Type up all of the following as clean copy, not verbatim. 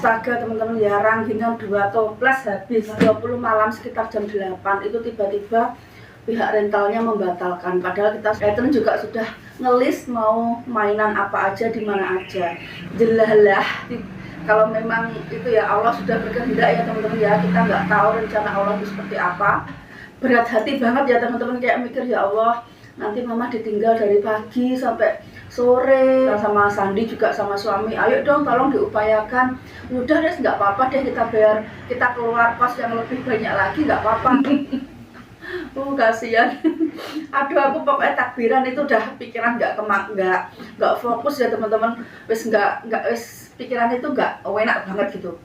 Astaga teman-teman ya, rangginang 2 toples habis 20 malam sekitar jam 8. Itu tiba-tiba pihak rentalnya membatalkan, padahal kita juga sudah ngelis mau mainan apa aja di mana aja. Jelalah kalau memang itu ya Allah sudah berkehendak ya teman-teman ya, kita nggak tahu rencana Allah itu seperti apa. Berat hati banget ya teman-teman, kayak mikir ya Allah nanti mama ditinggal dari pagi sampai sore, sama Sandi juga sama suami, ayo dong tolong diupayakan. Udah deh nggak apa-apa deh, kita bayar, kita keluar kos yang lebih banyak lagi nggak apa-apa. Kasihan. Aduh aku pokoknya takbiran itu udah pikiran nggak fokus ya teman-teman, wis wis pikiran itu nggak enak banget gitu.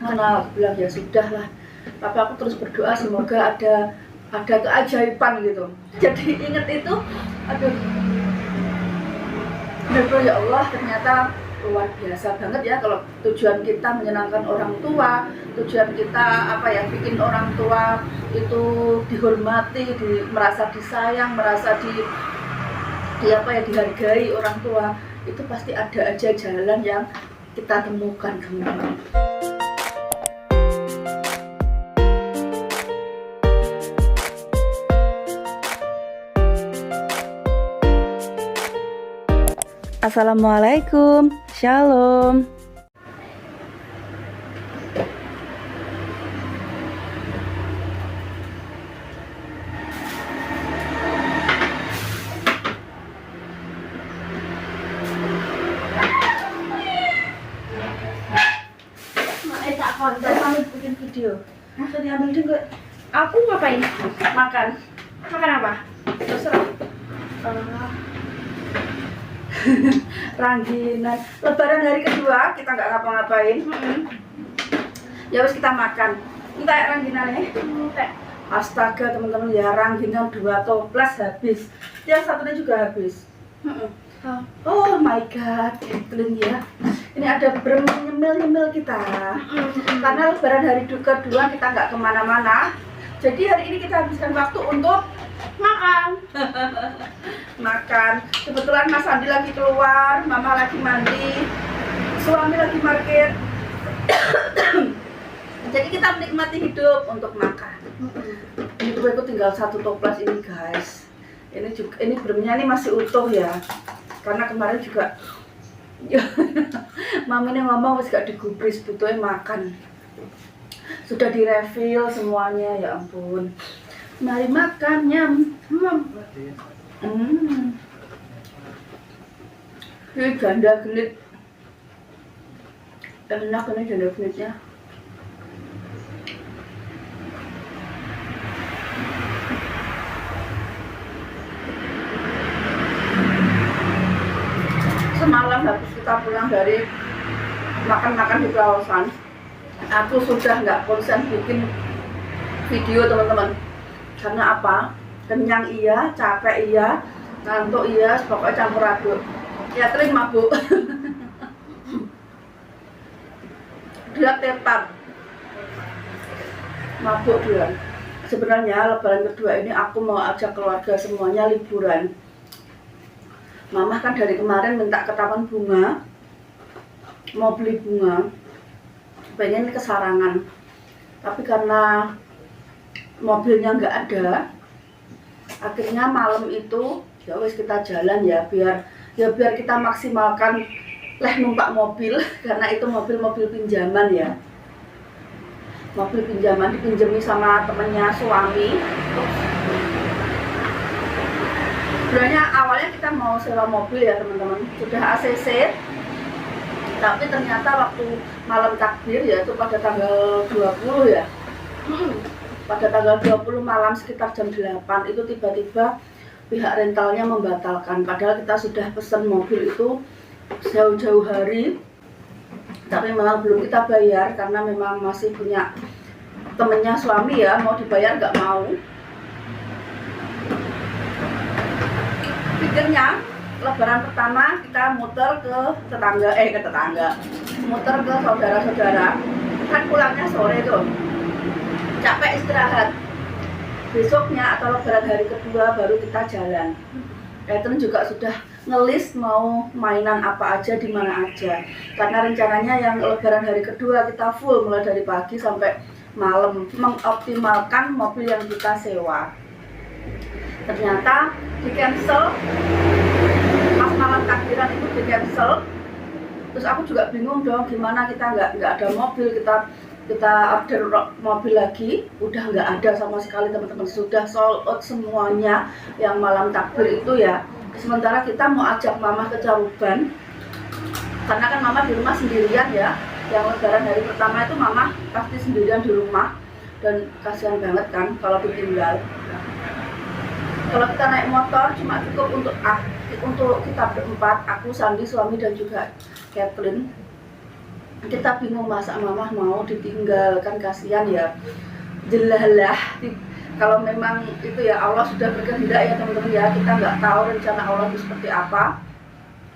Karena aku bilang ya sudah lah, tapi aku terus berdoa semoga ada keajaiban gitu. Jadi inget itu, aduh ya Allah, ternyata luar biasa banget ya kalau tujuan kita menyenangkan orang tua, tujuan kita apa ya, bikin orang tua itu dihormati, merasa disayang, merasa dihargai orang tua, itu pasti ada aja jalan yang kita temukan teman-teman. Assalamualaikum, shalom. Tak konten pamit bikin video. Masa diambil juga? Aku ngapain? Makan. Makan apa? Terserah. Rangginang Lebaran hari kedua kita nggak ngapa-ngapain. Ya harus kita makan. Entah ya rangginangnya. Astaga teman-teman ya, rangginang 2 toples habis. Yang satunya juga habis. Oh my god, Kathleen ya. Ini ada nyemil kita. Karena Lebaran hari kedua kita nggak kemana-mana. Jadi hari ini kita habiskan waktu untuk Makan. makan. Kebetulan Mas Andi lagi keluar, Mama lagi mandi, suami lagi market. Jadi kita menikmati hidup untuk makan. Ini aku tinggal 1 toples ini guys. Ini bremnya ini masih utuh ya. Karena kemarin juga Mami ini ngomong wis gak digubris, butuhnya makan. Sudah direfill semuanya, ya ampun. Mari makan, nyam. Ini janda genit. Enak ini janda genitnya. Semalam habis kita pulang dari makan-makan di kawasan, aku sudah nggak konsen bikin video teman-teman. Karena apa? Kenyang iya, capek iya, ngantuk iya, pokoknya campur aduk. Ya sering mabuk. Dia tetap mabuk dia. Sebenarnya Lebaran kedua ini aku mau ajak keluarga semuanya liburan. Mama kan dari kemarin minta ke taman bunga, mau beli bunga, pengen ke Sarangan. Tapi karena mobilnya nggak ada, akhirnya malam itu ya wis kita jalan ya, biar kita maksimalkan numpak mobil. Karena itu mobil pinjaman ya, mobil pinjaman dipinjami sama temennya suami. Sebenarnya awalnya kita mau sewa mobil ya teman-teman, sudah ACC, tapi ternyata waktu malam takbir, yaitu pada tanggal 20 ya, pada tanggal 20 malam sekitar jam 8, itu tiba-tiba pihak rentalnya membatalkan, padahal kita sudah pesan mobil itu jauh-jauh hari, tapi memang belum kita bayar karena memang masih punya temennya suami ya, mau dibayar nggak mau. Pikirnya Lebaran pertama kita muter ke tetangga, muter ke saudara-saudara, kan pulangnya sore tuh, capek istirahat. Besoknya atau Lebaran hari kedua baru kita jalan. Catherine juga sudah ngelis mau mainan apa aja di mana aja. Karena rencananya yang lebaran hari kedua kita full mulai dari pagi sampai malam mengoptimalkan mobil yang kita sewa. Ternyata di cancel, pas malam takbiran itu di cancel. Terus aku juga bingung dong, gimana kita nggak ada mobil, kita order mobil lagi, udah nggak ada sama sekali teman-teman, sudah sold out semuanya yang malam takbir itu ya. Sementara kita mau ajak mama ke Caruban, karena kan mama di rumah sendirian ya. Yang lebaran hari pertama itu mama pasti sendirian di rumah, dan kasihan banget kan kalau ditinggal. Kalau kita naik motor cuma cukup untuk kita berempat, aku, Sandi, suami, dan juga Catherine. Kita bingung masa mama mau ditinggal, kan kasihan ya. Jelalah, kalau memang itu ya Allah sudah berkehendak ya teman-teman ya, kita nggak tahu rencana Allah itu seperti apa.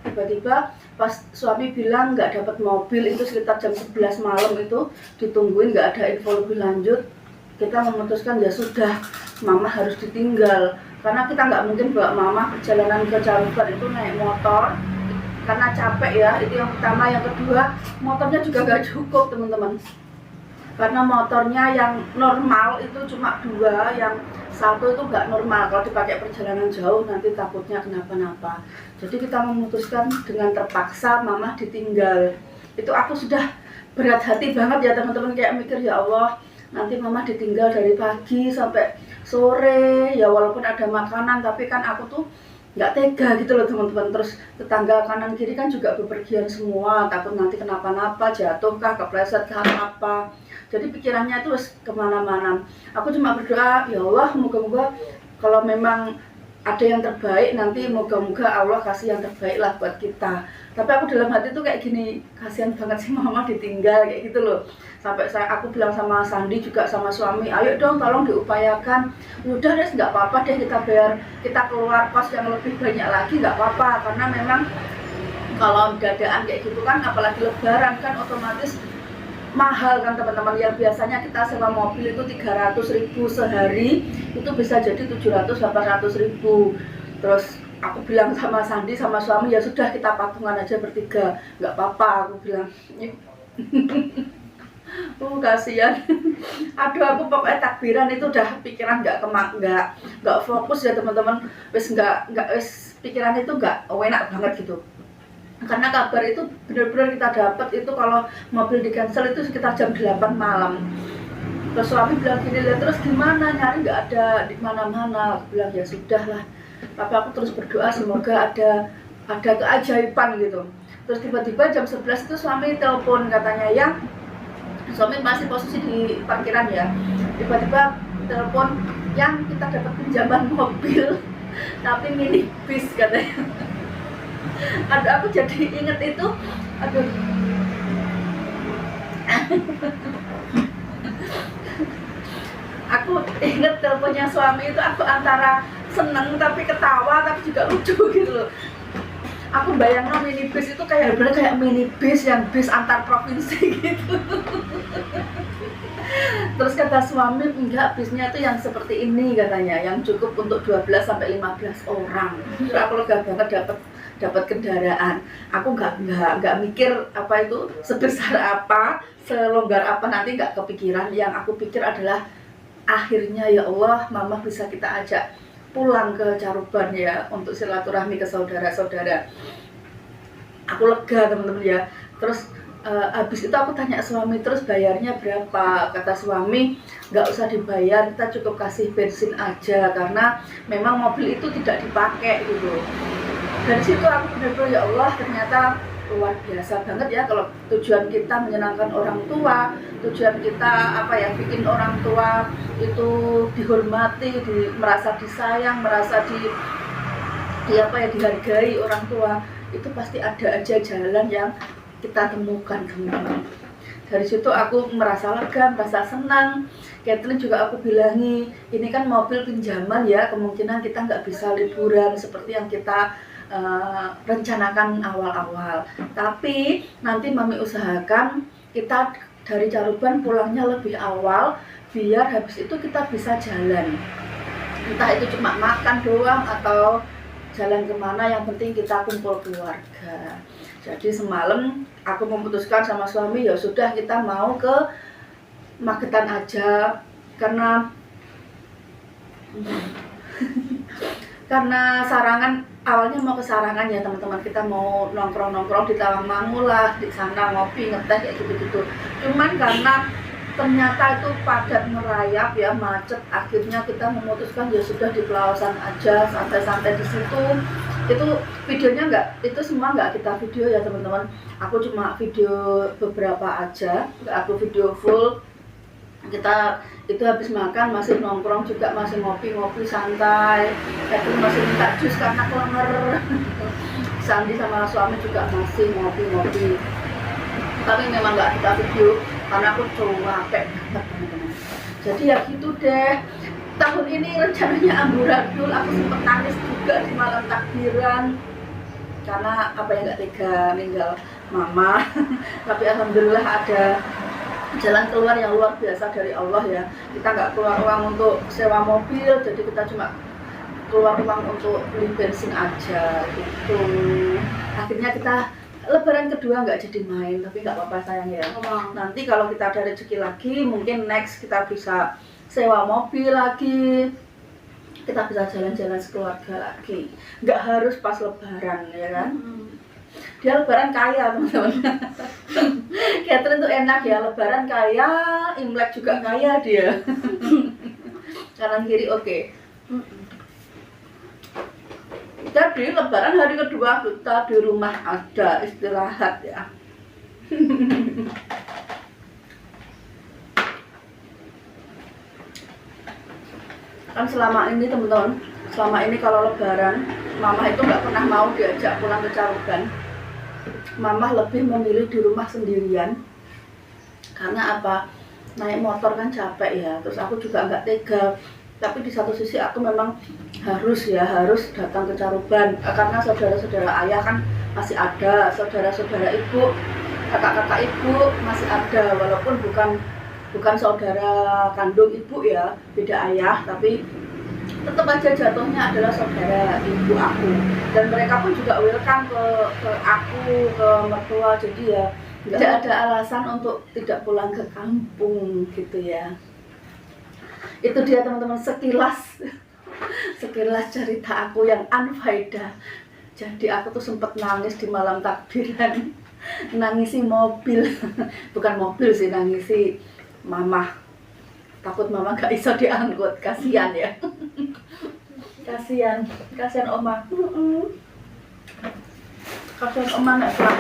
Tiba-tiba pas suami bilang nggak dapat mobil itu sekitar jam 11 malam itu ditungguin, nggak ada info lebih lanjut, kita memutuskan ya sudah, mama harus ditinggal. Karena kita nggak mungkin bawa mama perjalanan ke Caruban itu naik motor, karena capek ya, itu yang pertama. Yang kedua, motornya juga nggak cukup teman-teman, karena motornya yang normal itu cuma 2, yang satu itu nggak normal. Kalau dipakai perjalanan jauh nanti takutnya kenapa-napa. Jadi kita memutuskan dengan terpaksa mama ditinggal. Itu aku sudah berat hati banget ya teman-teman, kayak mikir ya Allah, nanti mama ditinggal dari pagi sampai sore ya, walaupun ada makanan tapi kan aku tuh nggak tega gitu loh teman-teman. Terus tetangga kanan kiri kan juga bepergian semua, takut nanti kenapa-napa, jatuh kah, kepleset kah, apa. Jadi pikirannya itu kemana-mana. Aku cuma berdoa, ya Allah, moga-moga kalau memang ada yang terbaik nanti, moga-moga Allah kasih yang terbaik lah buat kita. Tapi aku dalam hati tuh kayak gini, kasihan banget sih mama ditinggal kayak gitu loh. Sampai aku bilang sama Sandi juga sama suami, ayo dong tolong diupayakan. Udah deh, nggak apa-apa deh, kita keluar kos yang lebih banyak lagi, nggak apa-apa. Karena memang kalau dadaan kayak gitu kan, apalagi lebaran kan otomatis mahal kan teman-teman. Yang biasanya kita sewa mobil itu 300.000 sehari, itu bisa jadi 700-800.000. Terus aku bilang sama Sandi sama suami, ya sudah kita patungan aja bertiga, nggak apa-apa aku bilang. Kasihan. Aduh, aku pokoknya takbiran itu udah pikiran nggak fokus ya teman-teman. Wis pikiran itu nggak enak banget gitu. Karena kabar itu benar-benar kita dapat itu kalau mobil di cancel itu sekitar jam 8 malam. Terus suami bilang gini, terus gimana, nyari nggak ada di mana-mana. Aku bilang ya sudah lah, tapi aku terus berdoa semoga ada keajaiban gitu. Terus tiba-tiba jam 11 itu suami telepon, katanya ya, suami masih posisi di parkiran ya, tiba-tiba telepon, yang kita dapat pinjaman mobil tapi minibus katanya. Aduh, aku jadi inget itu, aduh. Aku inget teleponnya suami itu, aku antara seneng tapi ketawa tapi juga lucu gitu loh. Aku bayangin minibus itu kayak minibus yang bis antar provinsi gitu. Terus kata suami, enggak, bisnya itu yang seperti ini katanya, yang cukup untuk 12-15 orang. Terus aku lega banget dapat kendaraan. Aku nggak mikir apa itu sebesar apa, selonggar apa, nanti nggak kepikiran. Yang aku pikir adalah akhirnya ya Allah, mama bisa kita ajak pulang ke Caruban ya, untuk silaturahmi ke saudara-saudara. Aku lega teman-teman ya. Terus habis itu aku tanya suami, terus bayarnya berapa? Kata suami, nggak usah dibayar, kita cukup kasih bensin aja, karena memang mobil itu tidak dipakai gitu. Dari situ aku benar-benar ya Allah, ternyata luar biasa banget ya kalau tujuan kita menyenangkan orang tua, tujuan kita bikin orang tua itu dihormati, merasa disayang, merasa dihargai orang tua, itu pasti ada aja jalan yang kita temukan teman-teman. Dari situ aku merasa lega, merasa senang. Catherine juga aku bilangi, ini kan mobil pinjaman ya, kemungkinan kita nggak bisa liburan seperti yang kita rencanakan awal-awal. Tapi nanti mami usahakan kita dari Caruban pulangnya lebih awal, biar habis itu kita bisa jalan. Entah itu cuma makan doang atau jalan kemana, yang penting kita kumpul keluarga. Jadi semalam aku memutuskan sama suami, ya sudah kita mau ke Magetan aja, karena Sarangan, awalnya mau ke Sarangan ya teman-teman, kita mau nongkrong-nongkrong di Tawangmangu lah, di sana ngopi, ngeteh kayak gitu-gitu. Cuman karena ternyata itu padat merayap ya, macet, akhirnya kita memutuskan ya sudah di Pelausan aja, santai-santai di situ. Itu videonya itu semua nggak kita video ya teman-teman, aku cuma video beberapa aja, nggak aku video full. Kita itu habis makan masih nongkrong juga, masih ngopi-ngopi santai, Catherine masih minta jus karena kelenger. Sandi sama suami juga masih ngopi-ngopi, tapi memang nggak kita video karena aku capek banget teman-teman. Jadi ya gitu deh, tahun ini rencananya amburadul. Aku sempet nangis juga di malam takbiran karena apa ya, nggak tega ninggal mama. Tapi alhamdulillah ada jalan keluar yang luar biasa dari Allah ya. Kita nggak keluar uang untuk sewa mobil, jadi kita cuma keluar uang untuk beli bensin aja gitu. Akhirnya kita Lebaran kedua nggak jadi main, tapi nggak apa-apa sayang ya. Nanti kalau kita ada rezeki lagi, mungkin next kita bisa sewa mobil lagi, kita bisa jalan-jalan sekeluarga lagi. Nggak harus pas Lebaran ya kan. Dia Lebaran kaya teman-teman. Catherine tuh enak ya, Lebaran kaya, Imlek juga kaya dia. Kanan kiri oke. Jadi Lebaran hari kedua kita di rumah ada istirahat ya. Kan selama ini teman-teman, selama ini kalau Lebaran, mama itu nggak pernah mau diajak pulang ke Caruban. Mama lebih memilih di rumah sendirian. Karena apa? Naik motor kan capek ya. Terus aku juga nggak tega. Tapi di satu sisi aku memang harus datang ke Caruban, karena saudara-saudara ayah kan masih ada, saudara-saudara ibu, kakak-kakak ibu masih ada, walaupun bukan saudara kandung ibu ya, beda ayah, tapi tetap aja jatuhnya adalah saudara ibu aku. Dan mereka pun juga welcome ke aku, ke mertua, jadi ya tidak ada alasan untuk tidak pulang ke kampung gitu ya. Itu dia teman-teman, sekilas cerita aku yang unfaedah. Jadi aku tuh sempet nangis di malam takbiran, nangisi mobil, bukan mobil sih, nangisi mama. Takut mama gak bisa diangkut, kasihan ya. kasihan oma. Kasihan oma nggak pulang.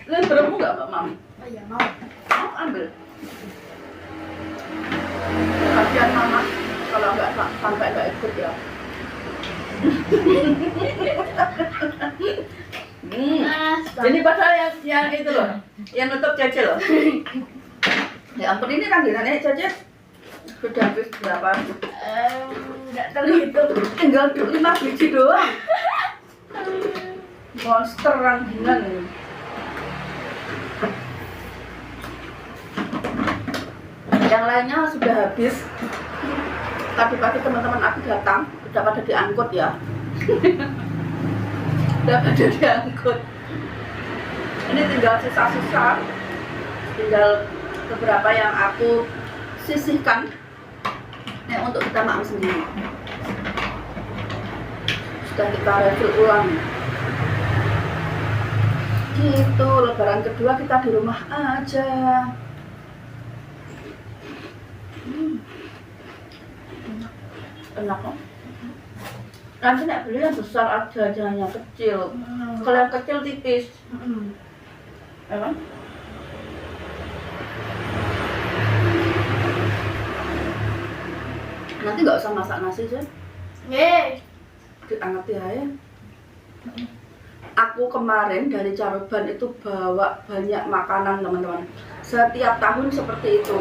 Lu beremu nggak Mbak Mam? Oh iya mau. Mau ambil. Kasihan mama kalau sampai nggak ikut ya. Jadi padahal yang itu loh, yang nutup Cece loh. Ya ampun, ini rangginannya Cece sudah habis berapa? Nggak terhitung. Tinggal 5 biji doang. Monster rangginan ini. Yang lainnya sudah habis. Tadi pagi teman-teman aku datang, udah pada diangkut ya. Udah pada diangkut. Ini tinggal sisa-sisa, tinggal beberapa yang aku sisihkan untuk kita makan sendiri. Sudah kita refill ulang. Gitu, Lebaran kedua kita di rumah aja. Enak kok. Nanti nek beli yang besar aja, jangan yang kecil. Kalau yang kecil tipis. Emang? Nanti nggak usah masak nasi sih. Dianget ya. Aku kemarin dari Caruban itu bawa banyak makanan teman-teman. Setiap tahun seperti itu.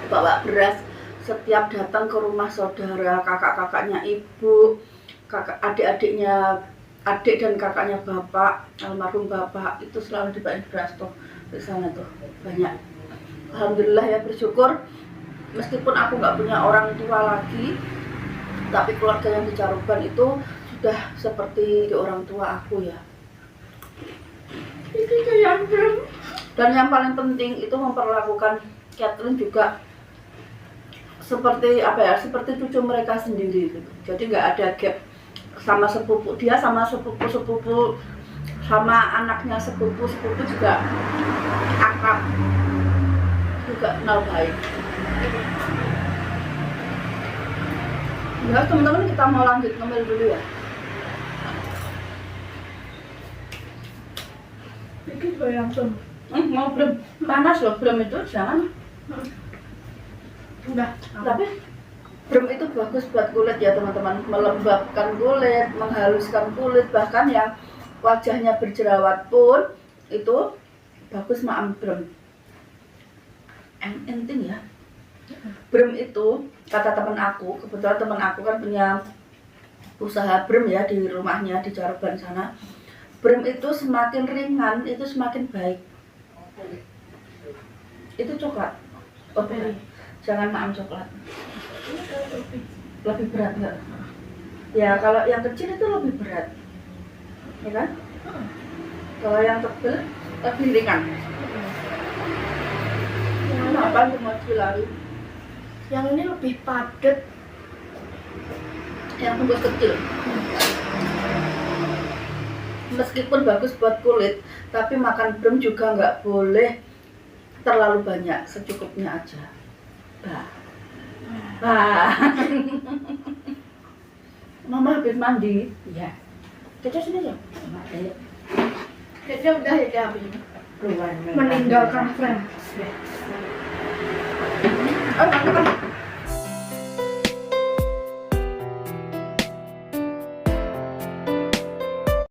Bawa beras. Setiap datang ke rumah saudara, kakak-kakaknya ibu, adik-adiknya, adik dan kakaknya bapak, almarhum bapak, itu selalu dibawain beras tuh di sana tuh banyak. Alhamdulillah ya, bersyukur. Meskipun aku nggak punya orang tua lagi, Tapi keluarga yang di Caruban itu sudah seperti di orang tua aku ya. Itu yang belum. Dan yang paling penting itu memperlakukan Catherine juga seperti apa ya, seperti cucu mereka sendiri gitu. Jadi nggak ada gap sama sepupu, dia sama sepupu sama anaknya sepupu juga akrab, juga kenal baik. Ya teman-teman, kita mau lanjut ngemil dulu ya. Bikin goyang belum. Mau belum panas loh, belum itu jangan. Udah. Tapi brem itu bagus buat kulit ya teman-teman, melembabkan kulit, menghaluskan kulit, bahkan yang wajahnya berjerawat pun itu bagus maam brem. Penting ya. Brem itu kata teman aku, kebetulan teman aku kan punya usaha brem ya di rumahnya di Caruban sana. Brem itu semakin ringan itu semakin baik. Itu coklat. Oh, jangan maam coklat. Lebih berat nggak? Ya kalau yang kecil itu lebih berat, ya kan? Kalau yang tebal lebih ringan. Kenapa cuma lari? Yang ini lebih padat. Yang bungkus kecil. Meskipun bagus buat kulit, tapi makan brem juga nggak boleh terlalu banyak, secukupnya aja. Mama habis mandi. Iya. Kita sini ya. Kayaknya udah ya habis ini. Meninggalkan frame. Oh,